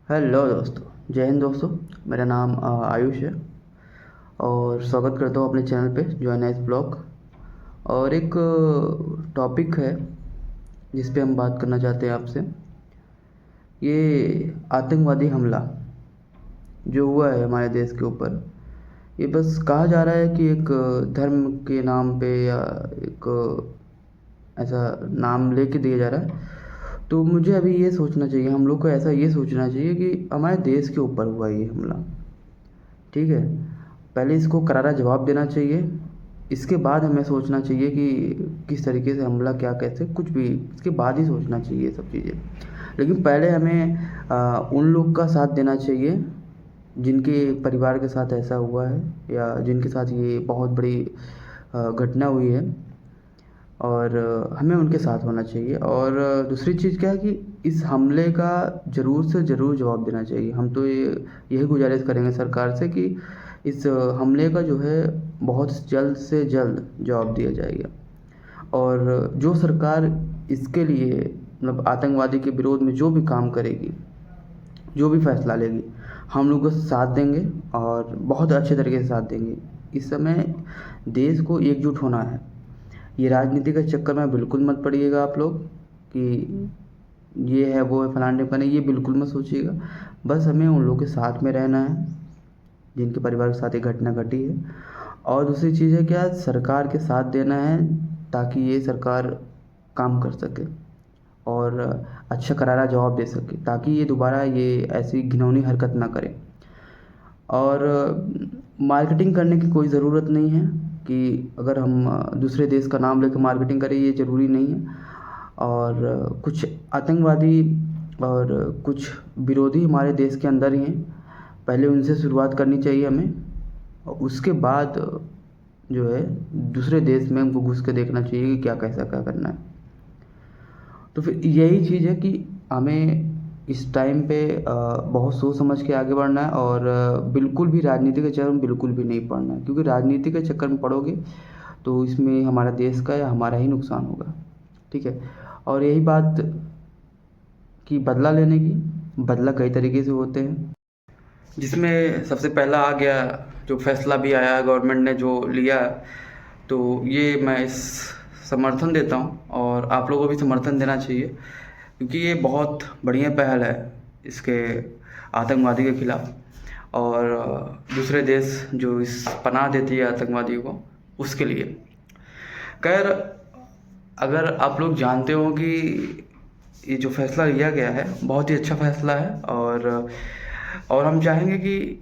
Hello दोस्तों। जय हिंद दोस्तों। मेरा नाम आयुष है और स्वागत करता हूँ अपने चैनल पे जॉइन एज ब्लॉग। और एक टॉपिक है जिस पे हम बात करना चाहते हैं आपसे। ये आतंकवादी हमला जो हुआ है हमारे देश के ऊपर, ये बस कहा जा रहा है कि एक धर्म के नाम पे या एक ऐसा नाम लेके दिया जा रहा है। तो मुझे अभी ये सोचना चाहिए, हम लोग को ऐसा ये सोचना चाहिए कि हमारे देश के ऊपर हुआ ये हमला, ठीक है। पहले इसको करारा जवाब देना चाहिए। इसके बाद हमें सोचना चाहिए कि किस तरीके से हमला, क्या, कैसे, कुछ भी इसके बाद ही सोचना चाहिए सब चीज़ें। लेकिन पहले हमें उन लोग का साथ देना चाहिए जिनके परिवार के साथ ऐसा हुआ है या जिनके साथ ये बहुत बड़ी घटना हुई है। और हमें उनके साथ होना चाहिए। और दूसरी चीज़ क्या है कि इस हमले का ज़रूर से ज़रूर जवाब देना चाहिए। हम तो ये यही गुजारिश करेंगे सरकार से कि इस हमले का जो है बहुत जल्द से जल्द जवाब दिया जाएगा। और जो सरकार इसके लिए मतलब आतंकवादी के विरोध में जो भी काम करेगी, जो भी फैसला लेगी, हम लोग उसका साथ देंगे और बहुत अच्छे तरीके से साथ देंगे। इस समय देश को एकजुट होना है। ये राजनीति के चक्कर में बिल्कुल मत पड़िएगा आप लोग कि ये है वो है फलाने का नहीं, ये बिल्कुल मत सोचिएगा। बस हमें उन लोगों के साथ में रहना है जिनके परिवार के साथ ये घटना घटी है। और दूसरी चीज़ है क्या, सरकार के साथ देना है ताकि ये सरकार काम कर सके और अच्छा करारा जवाब दे सके, ताकि ये दोबारा ये ऐसी घिनौनी हरकत ना करे। और मार्केटिंग करने की कोई ज़रूरत नहीं है कि अगर हम दूसरे देश का नाम लेकर मार्केटिंग करें, ये ज़रूरी नहीं है। और कुछ आतंकवादी और कुछ विरोधी हमारे देश के अंदर ही हैं। पहले उनसे शुरुआत करनी चाहिए हमें और उसके बाद जो है दूसरे देश में हमको घुस के देखना चाहिए कि क्या कैसा क्या करना है। तो फिर यही चीज़ है कि हमें इस टाइम पे बहुत सोच समझ के आगे बढ़ना है। और बिल्कुल भी राजनीति के चक्कर में बिल्कुल भी नहीं पड़ना है, क्योंकि राजनीति के चक्कर में पड़ोगे तो इसमें हमारा देश का या हमारा ही नुकसान होगा, ठीक है। और यही बात कि बदला लेने की, बदला कई तरीके से होते हैं, जिसमें सबसे पहला आ गया जो फैसला भी आया गवर्नमेंट ने जो लिया। तो ये मैं इस समर्थन देता हूँ और आप लोगों को भी समर्थन देना चाहिए, क्योंकि ये बहुत बढ़िया पहल है इसके आतंकवादी के खिलाफ। और दूसरे देश जो इस पनाह देती है आतंकवादियों को, उसके लिए। खैर, अगर आप लोग जानते हो कि ये जो फैसला लिया गया है बहुत ही अच्छा फैसला है। और हम चाहेंगे कि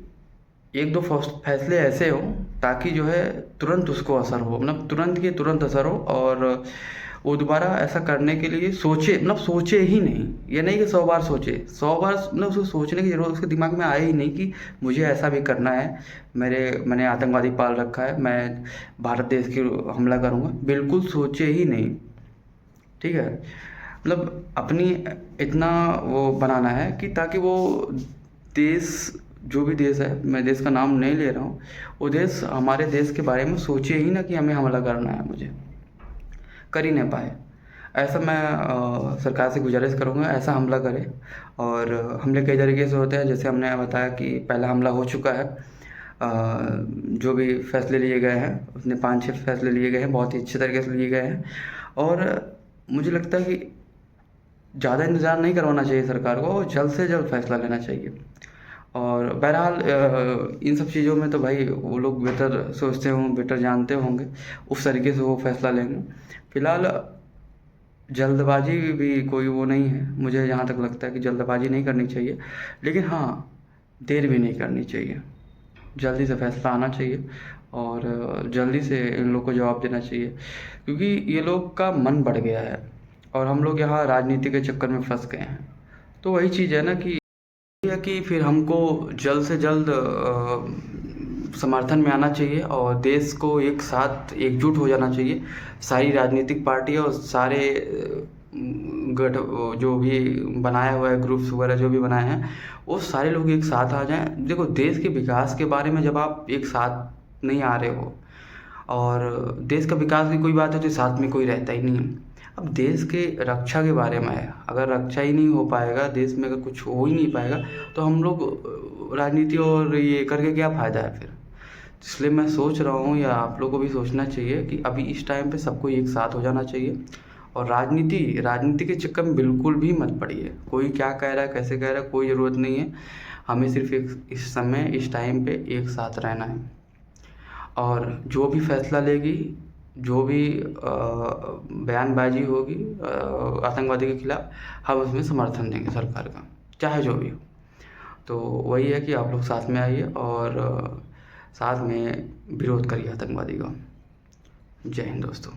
एक दो फैसले ऐसे हों ताकि जो है तुरंत उसको असर हो, मतलब तुरंत के तुरंत असर हो। और वो दोबारा ऐसा करने के लिए सोचे, मतलब सोचे ही नहीं। ये नहीं कि 100 बार सोचे, 100 बार मतलब उसको सोचने की ज़रूरत उसके दिमाग में आए ही नहीं कि मुझे ऐसा भी करना है, मैंने आतंकवादी पाल रखा है, मैं भारत देश की हमला करूँगा, बिल्कुल सोचे ही नहीं, ठीक है। मतलब अपनी इतना वो बनाना है कि ताकि वो देश, जो भी देश है, मैं देश का नाम नहीं ले रहा हूँ, वो देश हमारे देश के बारे में सोचे ही ना कि हमें हमला करना है, मुझे कर ही नहीं पाए। ऐसा मैं सरकार से गुजारिश करूँगा ऐसा हमला करे। और हमले कई तरीके से होते हैं, जैसे हमने बताया कि पहला हमला हो चुका है। जो भी फैसले लिए गए हैं उसने 5-6 फैसले लिए गए हैं, बहुत ही अच्छे तरीके से लिए गए हैं। और मुझे लगता है कि ज़्यादा इंतज़ार नहीं करवाना चाहिए सरकार को, जल्द से जल्द फैसला लेना चाहिए। और बहरहाल इन सब चीज़ों में तो भाई वो लोग बेहतर सोचते हों, बेहतर जानते होंगे, उस तरीके से वो फैसला लेंगे। फ़िलहाल जल्दबाजी भी कोई वो नहीं है, मुझे जहाँ तक लगता है कि जल्दबाजी नहीं करनी चाहिए। लेकिन हाँ, देर भी नहीं करनी चाहिए, जल्दी से फैसला आना चाहिए और जल्दी से इन लोग को जवाब देना चाहिए, क्योंकि ये लोग का मन बढ़ गया है और हम लोग यहाँ राजनीति के चक्कर में फंस गए हैं। तो वही चीज़ है ना कि फिर हमको जल्द से जल्द समर्थन में आना चाहिए और देश को एक साथ एकजुट हो जाना चाहिए। सारी राजनीतिक पार्टी और सारे गठ जो भी बनाया हुआ है, ग्रुप्स वगैरह जो भी बनाए हैं, वो सारे लोग एक साथ आ जाएं। देखो, देश के विकास के बारे में जब आप एक साथ नहीं आ रहे हो, और देश का विकास की कोई बात है तो साथ में कोई रहता ही नहीं है। अब देश के रक्षा के बारे में है, अगर रक्षा ही नहीं हो पाएगा, देश में अगर कुछ हो ही नहीं पाएगा, तो हम लोग राजनीति और ये करके क्या फ़ायदा है फिर। इसलिए मैं सोच रहा हूँ, या आप लोगों को भी सोचना चाहिए कि अभी इस टाइम पे सबको एक साथ हो जाना चाहिए, और राजनीति के चक्कर में बिल्कुल भी मत पड़िए। कोई क्या कह रहा है, कैसे कह रहा है, कोई ज़रूरत नहीं है। हमें सिर्फ एक इस समय, इस टाइम पे एक साथ रहना है, और जो भी फैसला लेगी, जो भी बयानबाजी होगी आतंकवादी के खिलाफ, हम उसमें समर्थन देंगे सरकार का, चाहे जो भी हो। तो वही है कि आप लोग साथ में आइए और साथ में विरोध करिए आतंकवादी का। जय हिंद दोस्तों।